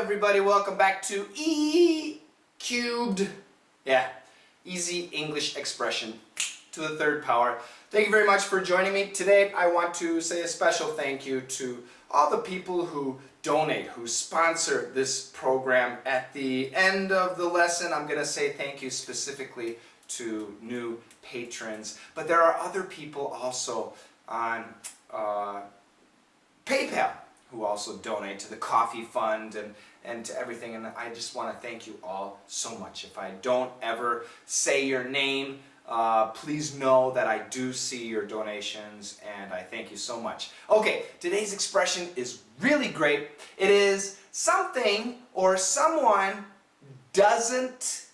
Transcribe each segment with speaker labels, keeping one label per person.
Speaker 1: everybody, welcome back to E cubed. Yeah, easy English expression to the third power. Thank you very much for joining me. Today I want to say a special thank you to all the people who donate, who sponsor this program. At the end of the lesson, I'm going to say thank you specifically to new patrons. But there are other people also on PayPal who also donate to the coffee fund and to everything, and I just want to thank you all so much. If I don't ever say your name, please know that I do see your donations, and I thank you so much. Okay, today's expression is really great. It is something or someone doesn't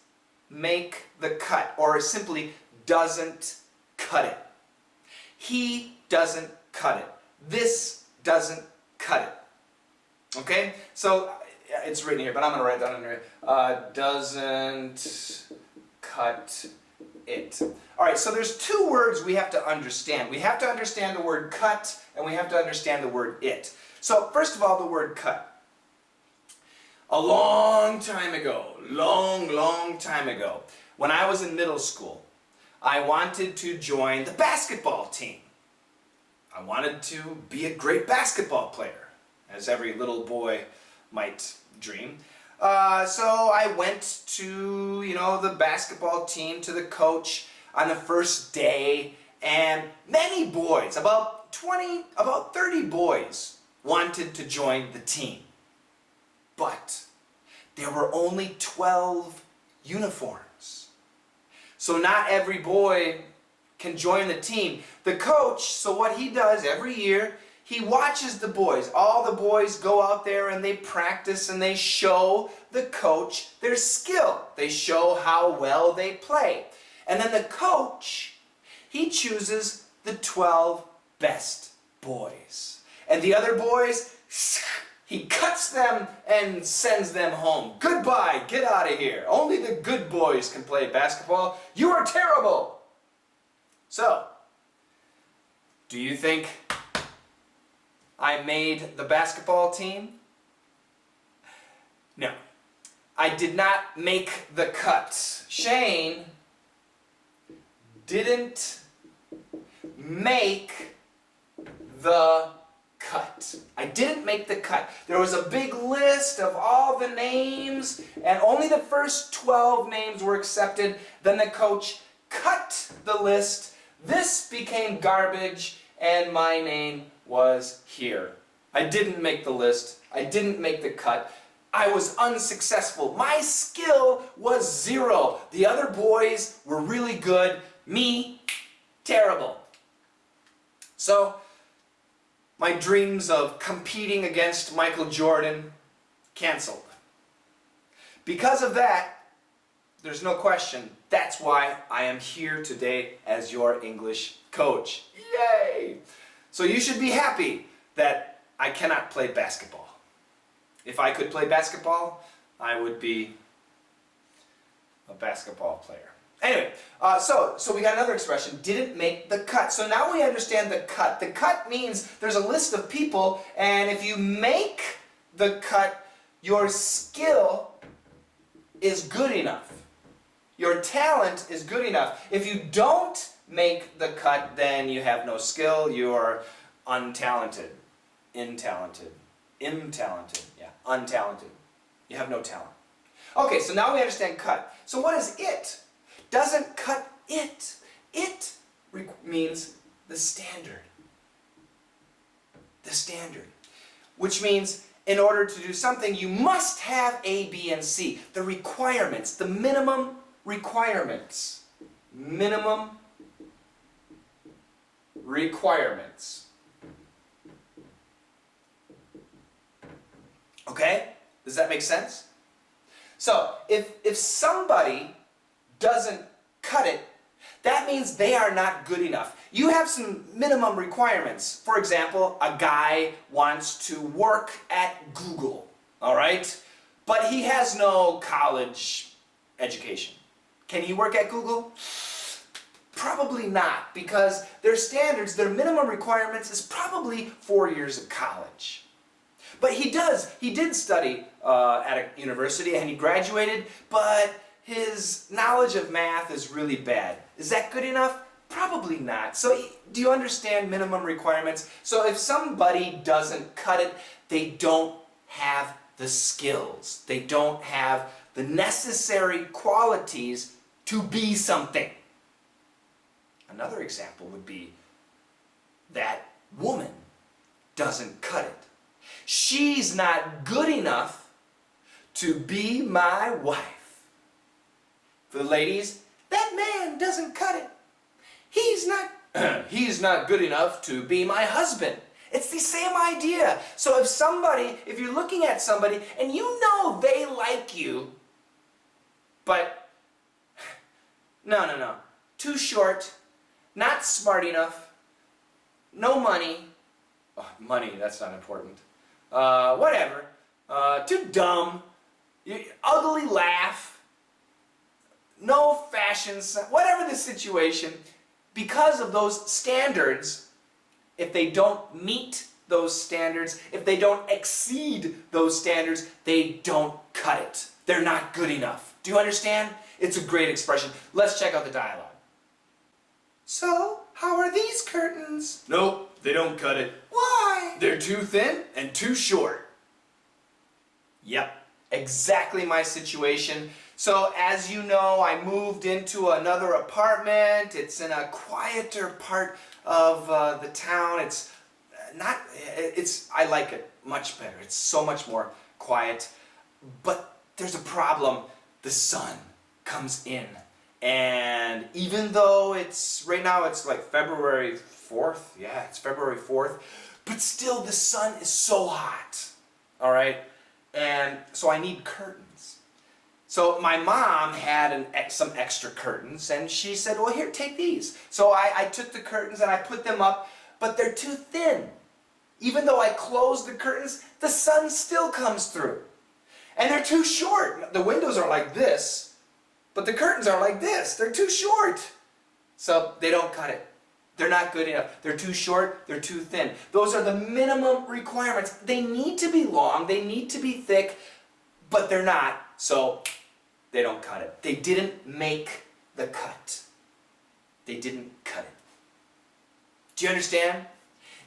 Speaker 1: make the cut, or simply doesn't cut it. He doesn't cut it. This doesn't cut it. Okay? So, it's written here, but I'm going to write down in here. Doesn't cut it. Alright, so there's two words we have to understand. We have to understand the word cut, and we have to understand the word it. So, first of all, the word cut. A long time ago, long time ago, when I was in middle school, I wanted to join the basketball team. I wanted to be a great basketball player, as every little boy might dream. So I went to, the basketball team, to the coach on the first day, and many boys, about 30 boys, wanted to join the team. But there were only 12 uniforms. So not every boy can join the team. The coach, so what he does every year, he watches the boys. All the boys go out there and they practice and they show the coach their skill. They show how well they play. And then the coach, he chooses the 12 best boys. And the other boys, he cuts them and sends them home. Goodbye, get out of here. Only the good boys can play basketball. You are terrible. So, do you think I made the basketball team? No. I did not make the cut. Shane didn't make the cut. I didn't make the cut. There was a big list of all the names, and only the first 12 names were accepted. Then the coach cut the list. This became garbage, and my name was here. I didn't make the list. I didn't make the cut. I was unsuccessful. My skill was 0. The other boys were really good. Me, terrible. So, my dreams of competing against Michael Jordan canceled. Because of that, there's no question, that's why I am here today as your English coach. Yay! So you should be happy that I cannot play basketball. If I could play basketball, I would be a basketball player. Anyway, so we got another expression, didn't make the cut. So now we understand the cut. The cut means there's a list of people, and if you make the cut, your skill is good enough. Your talent is good enough. If you don't make the cut, then you have no skill, you are untalented, untalented. You have no talent. Okay, so now we understand cut. So what is it? Doesn't cut it. It means the standard. The standard. Which means in order to do something, you must have A, B, and C. The requirements, the minimum requirements. Minimum requirements. Okay? Does that make sense? So, if somebody doesn't cut it, that means they are not good enough. You have some minimum requirements. For example, a guy wants to work at Google, all right? But he has no college education. Can he work at Google? Probably not, because their standards, their minimum requirements is probably 4 years of college. But he did study at a university and he graduated, but his knowledge of math is really bad. Is that good enough? Probably not. So do you understand minimum requirements? So if somebody doesn't cut it, they don't have the skills. They don't have the necessary qualities to be something. Another example would be that woman doesn't cut it. She's not good enough to be my wife. For the ladies, that man doesn't cut it. He's not good enough to be my husband. It's the same idea. So if you're looking at somebody and you know they like you, but no, too short, not smart enough, no money, money, that's not important, whatever, too dumb, ugly laugh, no fashion, whatever the situation, because of those standards, if they don't meet those standards, if they don't exceed those standards, they don't cut it. They're not good enough. Do you understand? It's a great expression. Let's check out the dialogue. So, how are these curtains? Nope, they don't cut it. Why? They're too thin and too short. Yep, exactly my situation. So, as you know, I moved into another apartment. It's in a quieter part of the town. I like it much better. It's so much more quiet. But there's a problem. The sun comes in. And even though right now it's like February 4th. Yeah, it's February 4th. But still the sun is so hot. All right? And so I need curtains. So my mom had some extra curtains, and she said, well, here, take these. So I took the curtains and I put them up, but they're too thin. Even though I close the curtains, the sun still comes through. And they're too short. The windows are like this, but the curtains are like this. They're too short. So they don't cut it. They're not good enough. They're too short, they're too thin. Those are the minimum requirements. They need to be long, they need to be thick, but they're not. So they don't cut it. They didn't make the cut. They didn't cut it. Do you understand?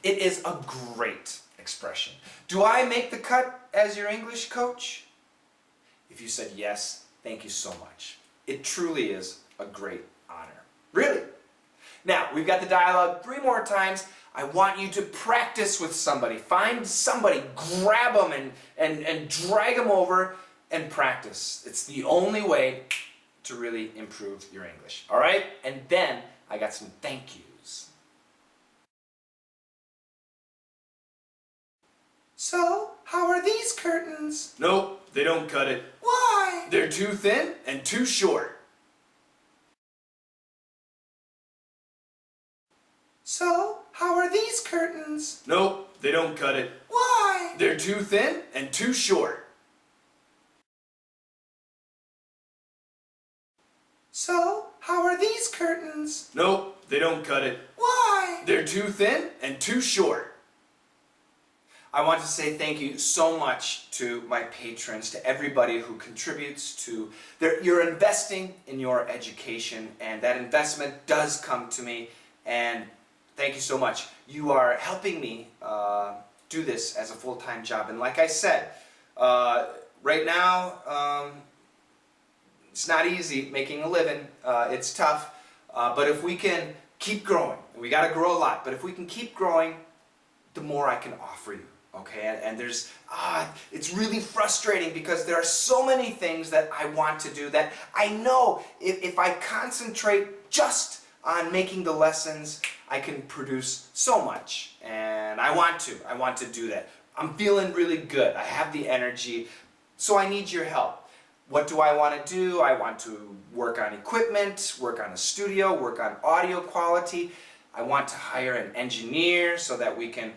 Speaker 1: It is a great expression. Do I make the cut as your English coach? If you said yes, thank you so much. It truly is a great honor. Really. Now, we've got the dialogue 3 more times. I want you to practice with somebody. Find somebody, grab them and drag them over and practice. It's the only way to really improve your English. All right? And then I got some thank yous. So, how are these curtains? Nope, they don't cut it. Why? They're too thin and too short. So, how are these curtains? Nope, they don't cut it. Why? They're too thin and too short. So, how are these curtains? Nope, they don't cut it. Why? They're too thin and too short. I want to say thank you so much to my patrons, to everybody who contributes to you're investing in your education, and that investment does come to me, and thank you so much. You are helping me do this as a full-time job, and like I said, right now, it's not easy making a living. It's tough, but if we can keep growing, we got to grow a lot, but if we can keep growing, the more I can offer you. Okay, and it's really frustrating because there are so many things that I want to do that I know if I concentrate just on making the lessons, I can produce so much, and I want to do that. I'm feeling really good. I have the energy, so I need your help. What do I want to do? I want to work on equipment, work on a studio, work on audio quality. I want to hire an engineer so that we can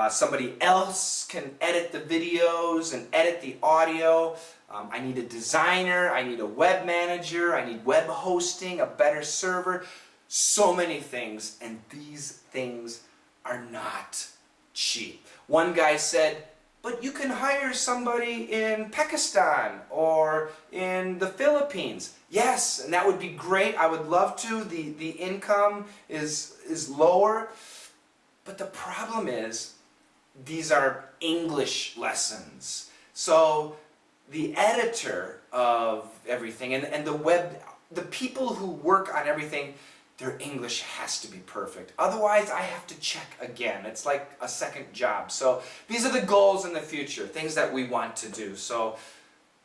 Speaker 1: somebody else can edit the videos and edit the audio. I need a designer, I need a web manager, I need web hosting, a better server. So many things, and these things are not cheap. One guy said, But you can hire somebody in Pakistan or in the Philippines. Yes, and that would be great. I would love to. The income is lower. But the problem is, these are English lessons. So the editor of everything and the people who work on everything, their English has to be perfect. Otherwise, I have to check again. It's like a second job. So these are the goals in the future, things that we want to do. So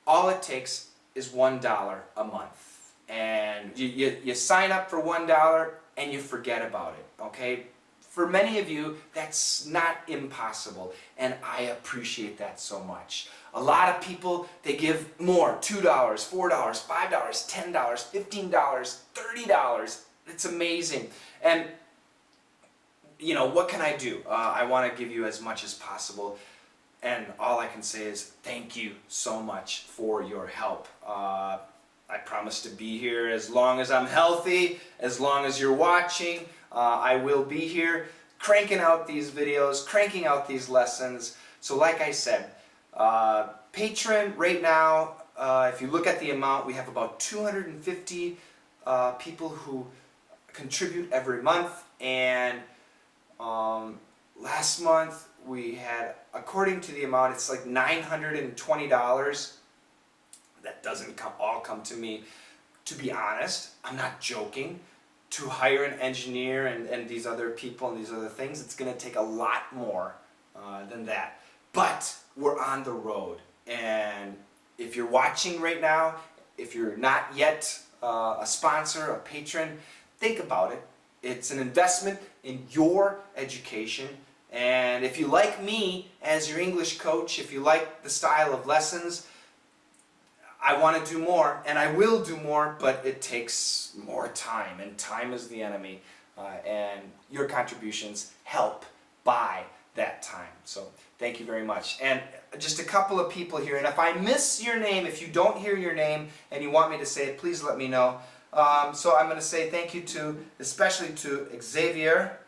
Speaker 1: all it takes is $1 a month. And you sign up for $1 and you forget about it, okay? For many of you, that's not impossible, and I appreciate that so much. A lot of people, they give more, $2, $4, $5, $10, $15, $30. It's amazing. And, you know, what can I do? I want to give you as much as possible, and all I can say is thank you so much for your help. I promise to be here as long as I'm healthy, as long as you're watching. I will be here cranking out these videos, cranking out these lessons. So like I said, Patreon right now, if you look at the amount, we have about 250 people who contribute every month. And last month we had, according to the amount, it's like $920. That doesn't all come to me. To be honest, I'm not joking. To hire an engineer and these other people and these other things, it's going to take a lot more than that. But we're on the road. And if you're watching right now, if you're not yet a sponsor, a patron, think about it. It's an investment in your education. And if you like me as your English coach, if you like the style of lessons, I want to do more, and I will do more, but it takes more time, and time is the enemy, and your contributions help buy that time. So thank you very much. And just a couple of people here, and if I miss your name, if you don't hear your name and you want me to say it, please let me know. So I'm going to say thank you to, especially to Xavier,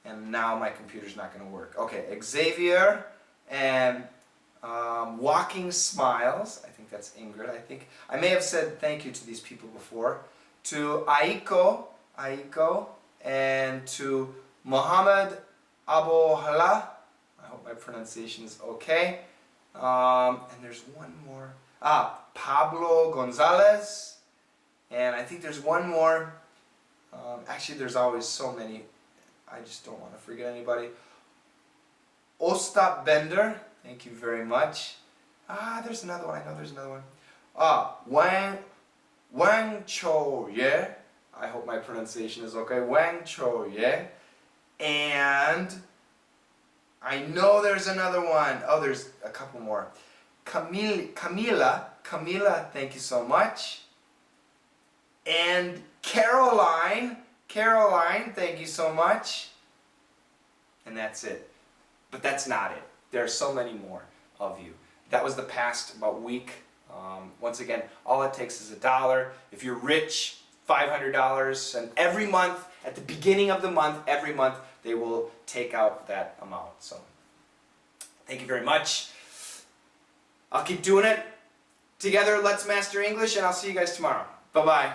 Speaker 1: and now my computer's not going to work. Okay, Xavier and Walking Smiles. I think that's Ingrid. I think I may have said thank you to these people before. To Aiko, and to Mohammed Abohala. I hope my pronunciation is okay. And there's one more. Pablo Gonzalez. And I think there's one more. Actually, there's always so many. I just don't want to forget anybody. Ostap Bender. Thank you very much. There's another one. I know there's another one. Wang Cho Ye. I hope my pronunciation is okay. Wang Cho Ye. And I know there's another one. Oh, there's a couple more. Camila, thank you so much. And Caroline, thank you so much. And that's it. But that's not it. There are so many more of you. That was the past about week. Once again, all it takes is $1. If you're rich, $500. And every month, at the beginning of the month, every month, they will take out that amount. So, thank you very much. I'll keep doing it. Together, let's master English, and I'll see you guys tomorrow. Bye-bye.